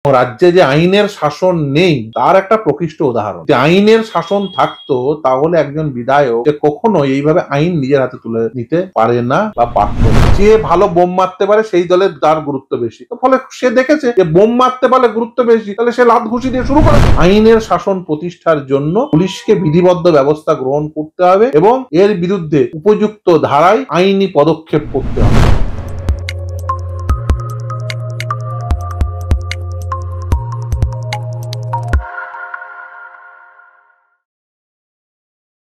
রাজ্যে যে আইনের শাসন নেই তার একটা প্রকৃষ্ট উদাহরণ। যে আইনের শাসন থাকতো তাহলে একজন বিধায়ক যে কখনো এইভাবে আইন নিজের হাতে তুলে নিতে পারে না বা পারত না। যে ভালো বোম মারতে পারে সেই দলের তার গুরুত্ব বেশি, ফলে সে দেখেছে যে বোম মারতে পারলে গুরুত্ব বেশি, তাহলে সে লাত ঘুষি দিয়ে শুরু করে। আইনের শাসন প্রতিষ্ঠার জন্য পুলিশকে বিধিবদ্ধ ব্যবস্থা গ্রহণ করতে হবে এবং এর বিরুদ্ধে উপযুক্ত ধারায় আইনি পদক্ষেপ করতে হবে।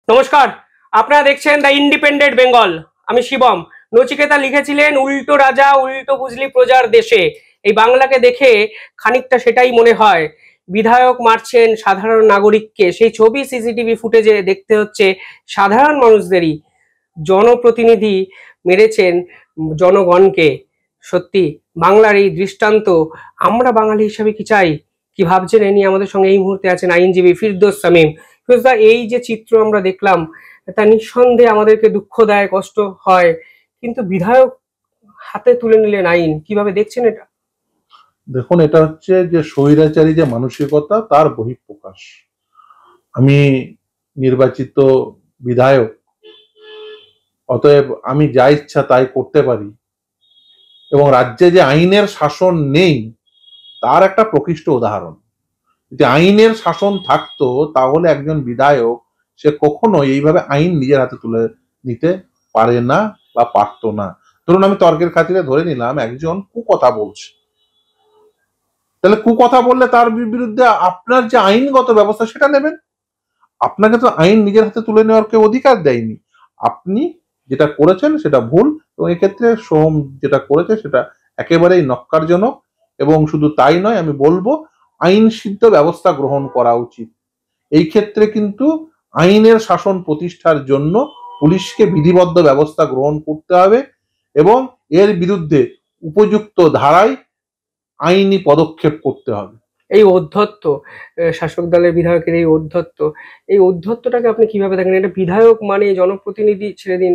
নমস্কার, আপনারা দেখছেন দ্য ইন্ডিপেন্ডেন্ট বেঙ্গল। আমি শিবম। নচিকেতা লিখেছিলেন, উল্টো রাজা উল্টো বুঝলি প্রজার দেশে। এই বাংলাকে দেখে খানিকটা সেটাই মনে হয়। বিধায়ক মারছেন সাধারণ নাগরিককে, সেই ছবি সিসিটিভি ফুটেজে দেখতে হচ্ছে সাধারণ মানুষদেরই। জনপ্রতিনিধি মেরেছেন জনগণকে। সত্যি বাংলার এই দৃষ্টান্ত আমরা বাঙালি হিসাবে কি চাই? কি ভাবছেন এ নিয়ে আমাদের সঙ্গে এই মুহূর্তে আছেন আইনজীবী ফিরদৌস শামীম। ফিরোজদা, এই যে চিত্র আমরা দেখলাম তা নিঃসন্দেহে আমাদেরকে দুঃখ দেয়, কষ্ট হয়, কিন্তু বিধায়ক হাতে তুলে নিলেন আইন, কিভাবে দেখছেন এটা? দেখুন, এটা হচ্ছে যে স্বৈরাচারী যে মানসিকতা তার বহিঃপ্রকাশ। আমি নির্বাচিত বিধায়ক, অতএব আমি যা ইচ্ছা তাই করতে পারি এবং রাজ্যে যে আইনের শাসন নেই তার একটা প্রকৃষ্ট উদাহরণ। যে আইনের শাসন থাকতো তাহলে একজন বিধায়ক সে কখনো এইভাবে আইন নিজের হাতে তুলে নিতে পারে না বা পারত না। ধরুন, আমি তর্কের খাতিরে ধরে নিলাম একজন কুকথা বলছে, তাহলে কুকথা বললে তার বিরুদ্ধে আপনার যে আইনগত ব্যবস্থা সেটা নেবেন। আপনাকে তো আইন নিজের হাতে তুলে নেওয়ার কেউ অধিকার দেয়নি। আপনি যেটা করেছেন সেটা ভুল, এবং এক্ষেত্রে সোম যেটা করেছে সেটা একেবারেই নক্কারজনক। এবং শুধু তাই নয়, আমি বলবো আইন সিদ্ধ ব্যবস্থা গ্রহণ করা উচিত। এই ক্ষেত্রে কিন্তু আইনের শাসন প্রতিষ্ঠার জন্য পুলিশকে বিধিবদ্ধ ব্যবস্থা গ্রহণ করতে হবে এবং এর বিরুদ্ধে উপযুক্ত ধারায় আইনি পদক্ষেপ করতে হবে। এই ঔদ্ধত্য, শাসক দলের বিধায়কের এই ঔদ্ধত্যটাকে আপনি কিভাবে দেখেন? এটা বিধায়ক মানে জনপ্রতিনিধি ছেড়ে দিন,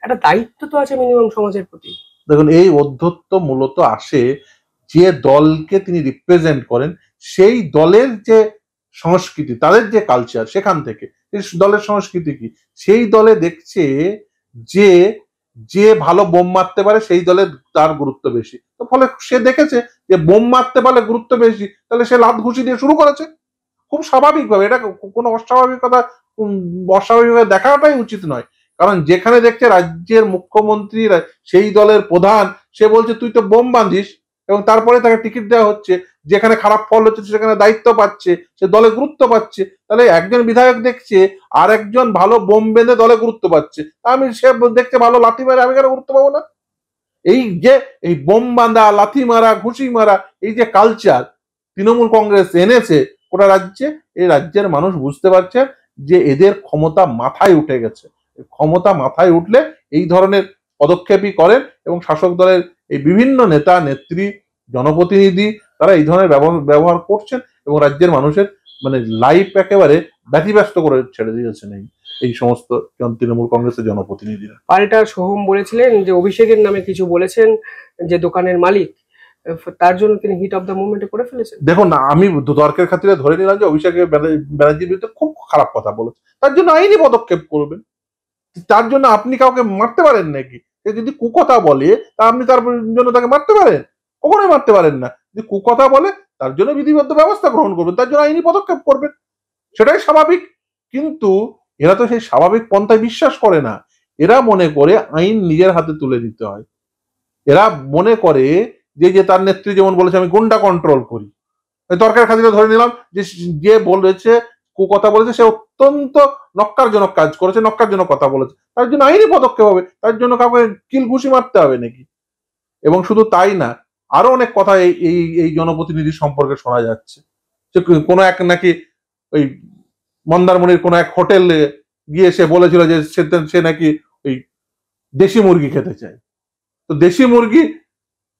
একটা দায়িত্ব তো আছে মিনিমাম সমাজের প্রতি। দেখুন, এই অধ্যত্ব মূলত আসে যে দলকে তিনি রিপ্রেজেন্ট করেন সেই দলের যে সংস্কৃতি, তাদের যে কালচার, সেখান থেকে। দলের সংস্কৃতি কি, সেই দলে দেখছে যে যে ভালো বোম মারতে পারে সেই দলে তার গুরুত্ব বেশি, তো ফলে সে দেখেছে যে বোম মারতে পারলে গুরুত্ব বেশি, তাহলে সে লাত ঘুষি দিয়ে শুরু করেছে। খুব স্বাভাবিকভাবে, এটা কোনো অস্বাভাবিকতা অস্বাভাবিকভাবে দেখাটাই উচিত নয়। কারণ যেখানে দেখছে রাজ্যের মুখ্যমন্ত্রী সেই দলের প্রধান, সে বলছে তুই তো বোম বাঁধিস, এবং তারপরে তাকে টিকিট দেওয়া হচ্ছে, যেখানে খারাপ ফল হচ্ছে সেখানে দায়িত্ব পাচ্ছে, সে দলে গুরুত্ব পাচ্ছে। তাহলে একজন বিধায়ক দেখছে আর একজন ভালো বোম বেঁধে দলে গুরুত্ব পাচ্ছে, আমি সে দেখছে ভালো লাথি মারে, আমি কেন গুরুত্ব পাবো না? এই যে এই বোম বাঁধা, লাথি মারা, ঘুষি মারা, এই যে কালচার তৃণমূল কংগ্রেস এনেছে গোটা রাজ্যে, এই রাজ্যের মানুষ বুঝতে পারছে যে এদের ক্ষমতা মাথায় উঠে গেছে। ক্ষমতা মাথায় উঠলে এই ধরনের পদক্ষেপই করেন, এবং শাসক দলের এই বিভিন্ন নেতা নেত্রী, জনপ্রতিনিধি, তারা এই ধরনের ব্যবহার করছেন এবং রাজ্যের মানুষের মানে লাইফ একেবারে ব্যতিব্যস্ত করে ছেড়ে দিয়েছেন এই সমস্ত তৃণমূল কংগ্রেসের জনপ্রতিনিধিরা। পাল্টা সোহম বলেছিলেন যে অভিষেকের নামে কিছু বলেছেন যে দোকানের মালিক, তার জন্য তিনি হিট অফ দ্য মুভমেন্টে করে ফেলেছেন। দেখুন, আমি তর্কের খাতিরে ধরে নিলাম যে অভিষেক ব্যানার্জির বিরুদ্ধে খুব খারাপ কথা বলেছে, তার জন্য আইনি পদক্ষেপ করবেন। তার জন্য আপনি কাউকে মারতে পারেন নাকি? সে যদি কুকথা বলে তা আপনি তার জন্য তাকে মারতে পারেন? কখনোই মারতে পারেন না। যদি কুকথা বলে তার জন্য বিধিবদ্ধ ব্যবস্থা গ্রহণ করবেন, তার জন্য আইনি পদক্ষেপ করবেন, সেটাই স্বাভাবিক। কিন্তু এরা তো সেই স্বাভাবিক পন্থায় বিশ্বাস করে না। এরা মনে করে আইন নিজের হাতে তুলে দিতে হয়। এরা মনে করে যে তার নেত্রী যেমন বলেছে আমি গুন্ডা কন্ট্রোল করি। তর্কের খাতিরে ধরে নিলাম যে যে বলেছে, কুকথা বলেছে, সে অত্যন্ত নক্কারজনক কাজ করেছে, নক্কারজনক কথা বলেছে, তার জন্য আইনি পদক্ষেপ হবে। তার জন্য কাউকে কিল ঘুষি মারতে হবে নাকি? এবং শুধু তাই না, আরো অনেক কথা এই জনপ্রতিনিধি সম্পর্কে শোনা যাচ্ছে। যে কোনো এক নাকি ওই মন্দারমণির কোনো এক হোটেলে গিয়ে সে বলেছিল যে সে নাকি ওই দেশি মুরগি খেতে চায়। তো দেশি মুরগি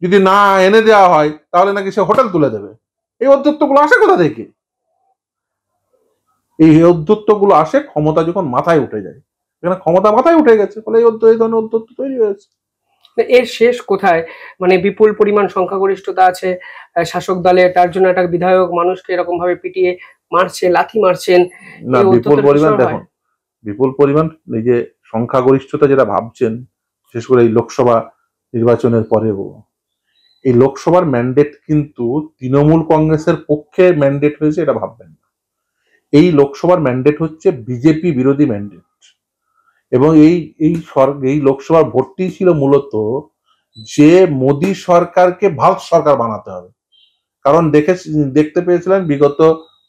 যদি না এনে দেওয়া হয় তাহলে নাকি সে হোটেল তুলে দেবে। এই অধ্যত্বগুলো আসে কোথা থেকে? এই অধ্যত্বগুলো আসে ক্ষমতা যখন মাথায় উঠে যায়। এখানে ক্ষমতা মাথায় উঠে গেছে, ফলে এই ধরনের অধ্যত্ব তৈরি হয়েছে। এর শেষ কোথায়? মানে বিপুল পরিমাণ সংখ্যাগরিষ্ঠতা আছে শাসক দলে, তার জন্য একটা বিধায়ক মানুষকে এরকম ভাবে পিটিয়ে মারছে, লাথি মারছেন, না, এই বিপুল অত্যুত্তর পরিমাণ কিশোর হয়? দেখুন, বিপুল পরিমাণ এই যে সংখ্যাগরিষ্ঠতা যেটা ভাবছেন, বিশেষ করে এই লোকসভা নির্বাচনের পরেও, এই লোকসভার ম্যান্ডেট কিন্তু তৃণমূল কংগ্রেসের পক্ষে ম্যান্ডেট হয়েছে এটা ভাববেন না। এই লোকসভার ম্যান্ডেট হচ্ছে বিজেপি বিরোধী ম্যান্ডেট। এবং এই লোকসভার ভোটটি ছিল মূলত যে মোদী সরকারকে ভারত সরকার বানাতে হবে। কারণ দেখতে পেয়েছিলেন বিগত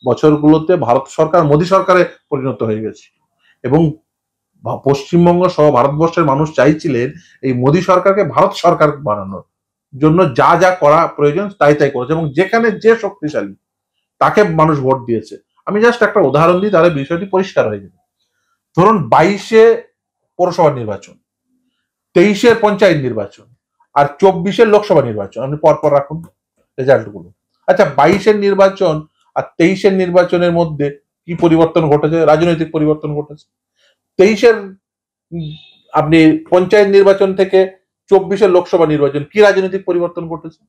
বছরগুলোতে ভারত সরকার মোদী সরকারে পরিণত হয়ে গেছে, এবং পশ্চিমবঙ্গ সহ ভারতবর্ষের মানুষ চাইছিলেন এই মোদী সরকারকে ভারত সরকার বানানোর জন্য যা যা করা প্রয়োজন তাই তাই করেছে, এবং যেখানে যে শক্তিশালী তাকে মানুষ ভোট দিয়েছে। আমি জাস্ট একটা উদাহরণ দিই, তাহলে বিষয়টি পরিষ্কার হয়ে যাবে। ধরুন 22-এ পৌরসভা নির্বাচন, 23-এর পঞ্চায়েত নির্বাচন, আর 24-এর লোকসভা নির্বাচন, আপনি পরপর রাখুন রেজাল্ট গুলো। আচ্ছা, 22-এর নির্বাচন আর 23-এর নির্বাচনের মধ্যে কি পরিবর্তন ঘটেছে? রাজনৈতিক পরিবর্তন ঘটেছে। 23-এর আপনি পঞ্চায়েত নির্বাচন থেকে 24-এর লোকসভা নির্বাচন, কি রাজনৈতিক পরিবর্তন ঘটেছে?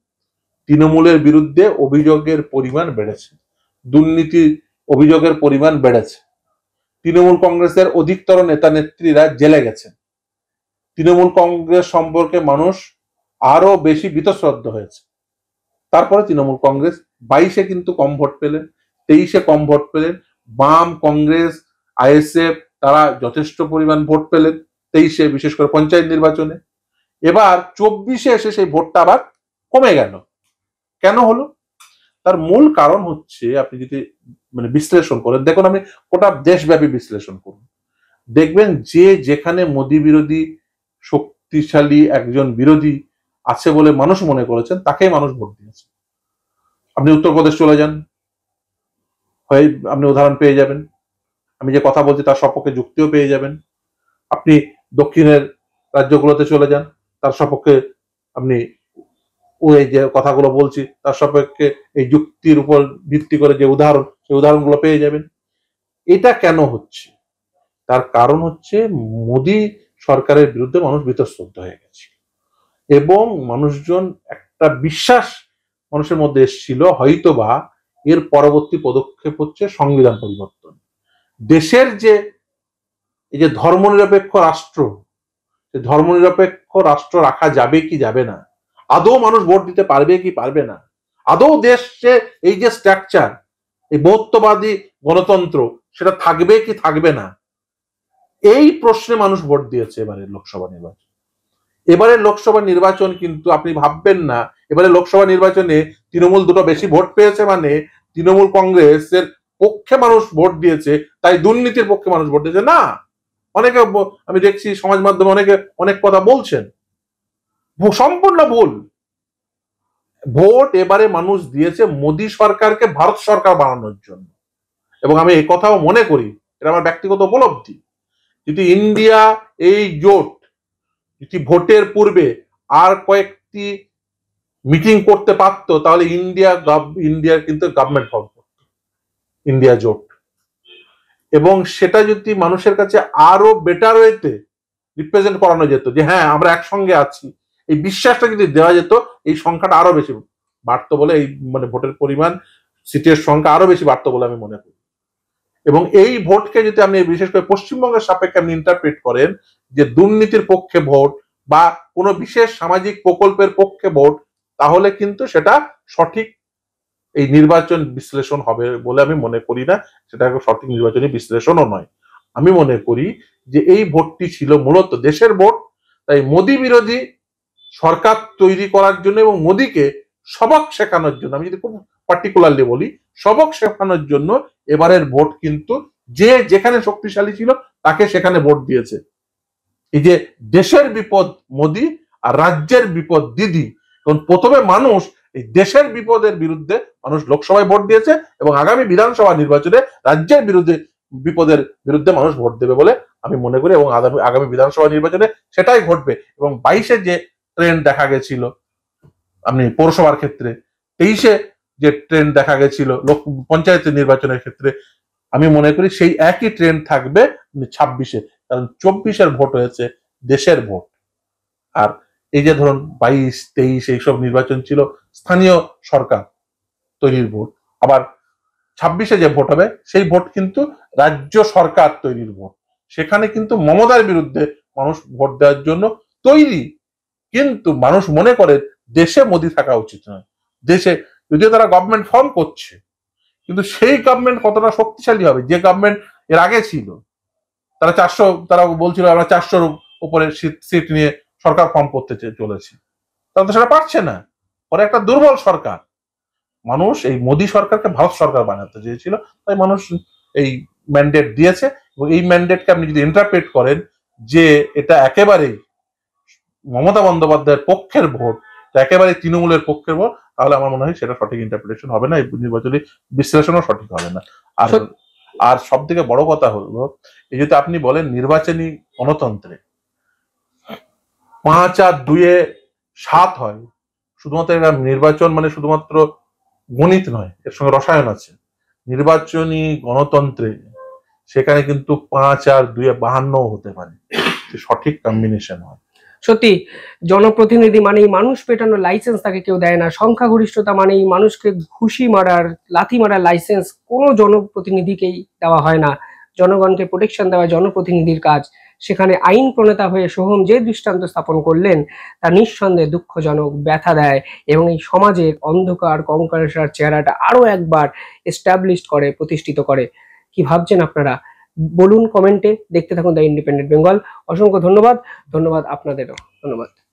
তৃণমূলের বিরুদ্ধে অভিযোগের পরিমাণ বেড়েছে, দুর্নীতি অভিযোগের পরিমাণ বেড়েছে, তৃণমূল কংগ্রেসের অধিকতর নেতা নেত্রীরা জেলে গেছেন, তৃণমূল কংগ্রেস সম্পর্কে মানুষ আরো বেশি বীতশ্রদ্ধ হয়েছে। তারপরে তৃণমূল কংগ্রেস 22-এ কিন্তু কম ভোট পেলেন, 23-এ কম ভোট পেলেন, বাম, কংগ্রেস, আইএসএফ তারা যথেষ্ট পরিমাণ ভোট পেলেন 23-এ, বিশেষ করে পঞ্চায়েত নির্বাচনে। এবার 24-এ এসে সেই ভোটটা আবার কমে গেল। কেন হলো? তার মূল কারণ হচ্ছে, আপনি যদি মানে বিশ্লেষণ করেন, দেখুন আমি গোটা দেশব্যাপী বিশ্লেষণ করুন, দেখবেন যে যেখানে মোদী বিরোধী শক্তিশালী একজন বিরোধী আছে বলে মানুষ মনে করেছেন, তাকেই মানুষ ভোট দিয়েছে। আপনি উত্তরপ্রদেশ চলে যান, হয়ে আপনি উদাহরণ পেয়ে যাবেন। আমি যে কথা বলছি তার সপক্ষে যুক্তিও পেয়ে যাবেন। আপনি দক্ষিণের রাজ্যগুলোতে চলে যান, তার সপক্ষে আপনি ওই যে কথাগুলো বলছি তার সপক্ষে এই যুক্তির উপর ভিত্তি করে যে উদাহরণ, সেই উদাহরণগুলো পেয়ে যাবেন। এটা কেন হচ্ছে? তার কারণ হচ্ছে মোদী সরকারের বিরুদ্ধে মানুষ বীতশ্রদ্ধ হয়ে গেছে, এবং মানুষজন একটা বিশ্বাস মানুষের মধ্যে এসেছিল, হয়তোবা এর পরবর্তী পদক্ষেপ হচ্ছে সংবিধান পরিবর্তন। দেশের যে এই যে ধর্মনিরপেক্ষ রাষ্ট্র, ধর্মনিরপেক্ষ রাষ্ট্র রাখা যাবে কি যাবে না, আদৌ মানুষ ভোট দিতে পারবে কি পারবে না, আদৌ দেশে এই যে স্ট্রাকচার, এই বহুত্ববাদী গণতন্ত্র সেটা থাকবে কি থাকবে না, এই প্রশ্নে মানুষ ভোট দিয়েছে এবারের লোকসভা নির্বাচন। এবারের লোকসভা নির্বাচন কিন্তু আপনি ভাববেন না এবারে লোকসভা নির্বাচনে তৃণমূল দুটো বেশি ভোট পেয়েছে মানে তৃণমূল কংগ্রেসের পক্ষে মানুষ ভোট দিয়েছে, তাই দুর্নীতির পক্ষে মানুষ ভোট দিয়েছে না। অনেকে আমি দেখছি সমাজ মাধ্যমে অনেকে অনেক কথা বলছেন, সম্পূর্ণ ভুল। ভোট এবারে মানুষ দিয়েছে মোদী সরকারকে ভারত সরকার বানানোর জন্য, এবং আমি এই কথাও মনে করি, এটা আমার ব্যক্তিগত উপলব্ধি, যদি ইন্ডিয়া এই জোট যদি ভোটের পূর্বে আর কয়েকটি মিটিং করতে পারতো, তাহলে ইন্ডিয়ার কিন্তু গভর্নমেন্ট ফর্ম করত ইন্ডিয়া জোট, এবং সেটা যদি মানুষের কাছে আরো বেটার ওয়েতে রিপ্রেজেন্ট করানো যেত যে হ্যাঁ আমরা একসঙ্গে আছি, এই বিশ্বাসটা যদি দেওয়া যেত, এই সংখ্যাটা আরো বেশি বাড়তো বলে, এই মানে ভোটের পরিমাণ, সিটের সংখ্যা আরো বেশি বাড়তো বলে আমি মনে করি। এবং এই ভোটকে যদি আপনি বিশেষ করে পশ্চিমবঙ্গের সাপেক্ষে আপনি ইন্টারপ্রেট করেন যে দুর্নীতির পক্ষে ভোট বা কোনো বিশেষ সামাজিক প্রকল্পের পক্ষে ভোট, তাহলে কিন্তু সেটা সঠিক এই নির্বাচন বিশ্লেষণ হবে বলে আমি মনে করি না, সেটা সঠিক নির্বাচনী বিশ্লেষণও নয়। আমি মনে করি যে এই ভোটটি ছিল মূলত দেশের ভোট, তাই মোদী বিরোধী সরকার তৈরি করার জন্য এবং মোদীকে সবক শেখানোর জন্য, আমি যদি খুব পার্টিকুলারলি বলি, সবক শেখানোর জন্য এবারের ভোট কিন্তু যে যেখানে শক্তিশালী ছিল তাকে সেখানে ভোট দিয়েছে। এই যে দেশের বিপদ মোদী আর রাজ্যের বিপদ দিদি, কারণ প্রথমে মানুষ এই দেশের বিপদের বিরুদ্ধে মানুষ লোকসভায় ভোট দিয়েছে, এবং আগামী বিধানসভা নির্বাচনে রাজ্যের বিপদের বিরুদ্ধে মানুষ ভোট দেবে বলে আমি মনে করি, এবং আগামী বিধানসভা নির্বাচনে সেটাই ঘটবে। এবং 22-এ যে ট্রেন্ড দেখা গেছিল আপনি পৌরসভার ক্ষেত্রে, 23-এ যে ট্রেন্ড দেখা গেছিল পঞ্চায়েতের নির্বাচনের ক্ষেত্রে, আমি মনে করি সেই একই ট্রেন্ড থাকবে 26-এ, কারণ 24-এর ভোট হয়েছে দেশের ভোট, আর এই যে ধরুন 22-23 এইসব নির্বাচন ছিল স্থানীয় সরকার তৈরির ভোট, আবার 26-এ যে ভোট হবে সেই ভোট কিন্তু রাজ্য সরকার তৈরির ভোট। সেখানে কিন্তু মমতার বিরুদ্ধে মানুষ ভোট দেওয়ার জন্য তৈরি, কিন্তু মানুষ মনে করে দেশে মোদি থাকা উচিত নয়। দেশে যদিও তারা গভর্নমেন্ট ফর্ম করছে, কিন্তু সেই গভর্নমেন্ট কতটা শক্তিশালী হবে যে গভর্নমেন্ট এর আগে ছিল। তারা বলছিল আমরা 400-র উপরে সিট নিয়ে সরকার ফর্ম করতে চলেছি, তারা তো সেটা পারছে না। পরে একটা দুর্বল সরকার, মানুষ এই মোদী সরকারকে ভারত সরকার বানাতে চেয়েছিল, তাই মানুষ এই ম্যান্ডেট দিয়েছে। এবং এই ম্যান্ডেটকে আপনি যদি ইন্টারপ্রেট করেন যে এটা একেবারেই মমতা বন্দ্যোপাধ্যায়ের পক্ষের ভোট, একেবারে তৃণমূলের পক্ষের ভোট, তাহলে আমার মনে হয় সেটা সঠিক ইন্টারপ্রিটেশন হবে না, এই নির্বাচনী বিশ্লেষণও সঠিক হবে না। আর সব থেকে বড় কথা হলো, এই যদি আপনি বলেন নির্বাচনী গণতন্ত্রে 5 আর 2-এ 7 হয়, শুধুমাত্র এটা নির্বাচন মানে শুধুমাত্র গণিত নয়, এর সঙ্গে রসায়ন আছে। নির্বাচনী গণতন্ত্রে সেখানে কিন্তু 5 আর 2-এ 52 হতে পারে, সঠিক কম্বিনেশন হয়। সত্যি জনপ্রতিনিধি মানেই মানুষ পেটানোর লাইসেন্স তাকে কেউ দেয় না, সংখ্যাগরিষ্ঠতা মানেই মানুষকে ঘুষি মারার লাথি মারার লাইসেন্স কোনো জনপ্রতিনিধিকেই দেওয়া হয় না। জনগণকে প্রোটেকশন দেওয়া জনপ্রতিনিধির কাজ। সেখানে আইন প্রণেতা হয়ে সোহম যে দৃষ্টান্ত স্থাপন করলেন তা নিঃসন্দেহে দুঃখজনক, ব্যথা দেয় এবং এই সমাজের অন্ধকার কঙ্কালসার চেহারাটা আরো একবার এস্টাবলিশ করে, প্রতিষ্ঠিত করে। কি ভাবছেন আপনারা বলুন কমেন্টে। দেখতে থাকুন দ্য ইন্ডিপেন্ডেন্ট বেঙ্গল। অসংখ্য ধন্যবাদ আপনাদেরও ধন্যবাদ।